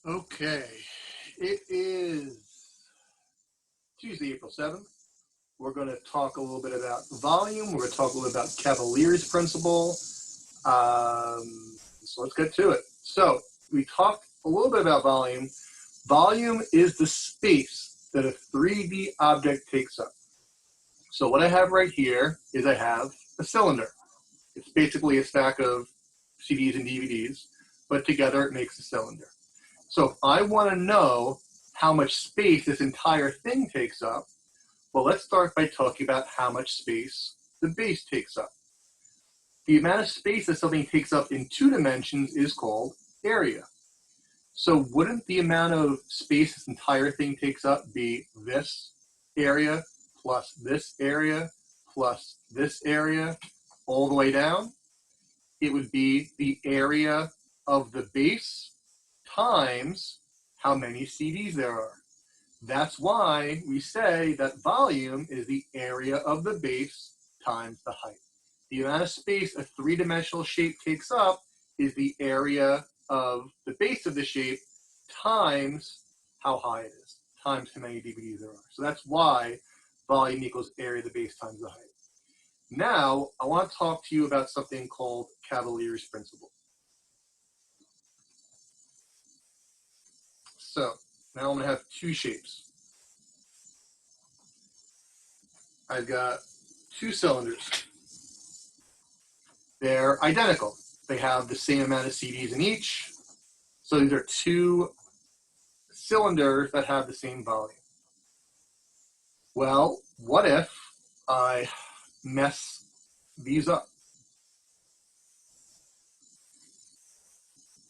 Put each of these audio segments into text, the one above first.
Okay, it is Tuesday, April 7th. We're going to talk a little bit about volume. We're going to talk a little bit about Cavalier's principle. So let's get to it. So we talked a little bit about volume. Volume is the space that a 3D object takes up. So what I have right here is I have a cylinder. It's basically a stack of CDs and DVDs, but together it makes a cylinder. So if I want to know how much space this entire thing takes up, well, let's start by talking about how much space the base takes up. The amount of space that something takes up in 2 dimensions is called area. So wouldn't the amount of space this entire thing takes up be this area plus this area plus this area all the way down? It would be the area of the base times how many CDs there are. That's why we say that volume is the area of the base times the height. The amount of space a 3-dimensional shape takes up is the area of the base of the shape times how high it is, times how many DVDs there are. So that's why volume equals area of the base times the height. Now, I want to talk to you about something called Cavalier's principle. So now I'm going to have 2 shapes. I've got 2 cylinders. They're identical. They have the same amount of CDs in each. So these are 2 cylinders that have the same volume. Well, what if I mess these up?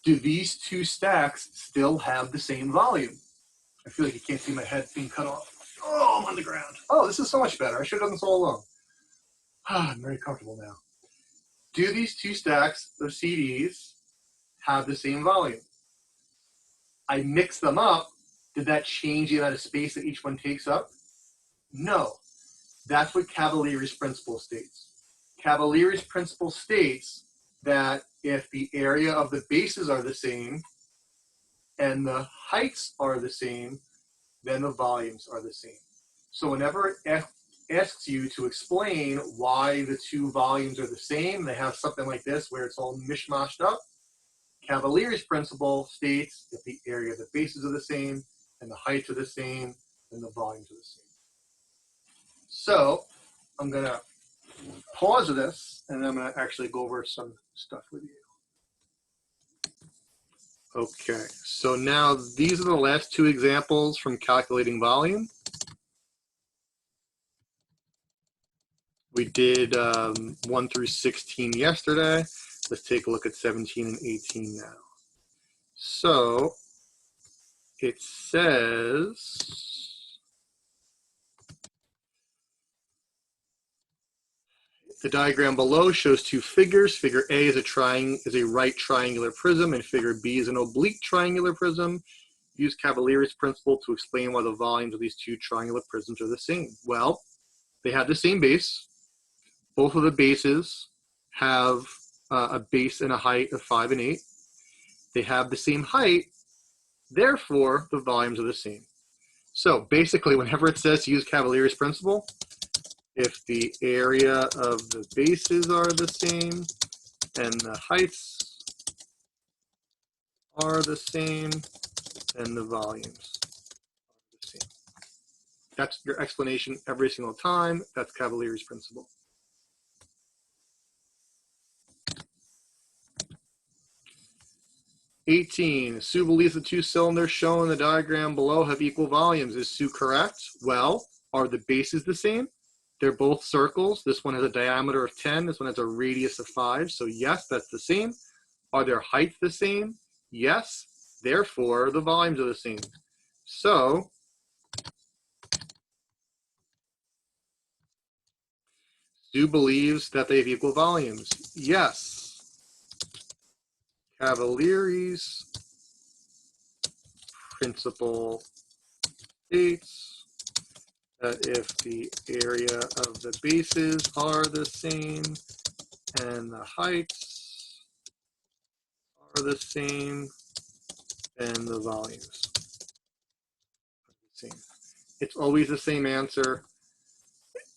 Do these 2 stacks still have the same volume? I feel like you can't see my head being cut off. Oh, I'm on the ground. Oh, this is so much better. I should have done this all along. I'm very comfortable now. Do these 2 stacks of CDs have the same volume? I mix them up. Did that change the amount of space that each one takes up? No. That's what Cavalier's principle states. Cavalier's principle states that if the area of the bases are the same and the heights are the same, then the volumes are the same. So whenever it asks you to explain why the 2 volumes are the same, they have something like this where it's all mishmashed up, Cavalier's principle states if the area of the bases are the same and the heights are the same, then the volumes are the same. So I'm going to pause this, and I'm going to actually go over some stuff with you. Okay, so now these are the last 2 examples from calculating volume. We did 1 through 16 yesterday. Let's take a look at 17 and 18 now. So it says, the diagram below shows 2 figures. Figure A is a right triangular prism, and figure B is an oblique triangular prism. Use Cavalier's principle to explain why the volumes of these 2 triangular prisms are the same. Well, they have the same base. Both of the bases have a base and a height of 5 and 8. They have the same height, therefore the volumes are the same. So basically, whenever it says to use Cavalier's principle, if the area of the bases are the same and the heights are the same, then the volumes are the same. That's your explanation every single time. That's Cavalier's principle. Sue believes the 2 cylinders shown in the diagram below have equal volumes. Is Sue correct? Well, are the bases the same? They're both circles. This one has a diameter of 10. This one has a radius of 5. So yes, that's the same. Are their heights the same? Yes. Therefore, the volumes are the same. So Sue believes that they have equal volumes. Yes. Cavalier's principle states that if the area of the bases are the same and the heights are the same, and the volumes. It's always the same answer.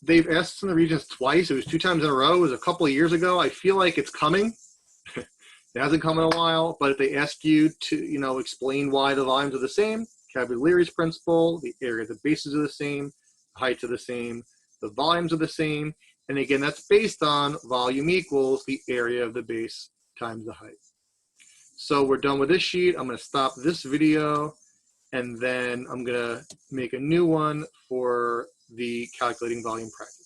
They've asked in the regions twice. It was 2 times in a row. It was a couple of years ago. I feel like it's coming. It hasn't come in a while, but if they ask you to, explain why the volumes are the same, Cavalieri's principle, the area of the bases are the same, the heights are the same, the volumes are the same, and again, that's based on volume equals the area of the base times the height. So we're done with this sheet. I'm going to stop this video, and then I'm going to make a new one for the calculating volume practice.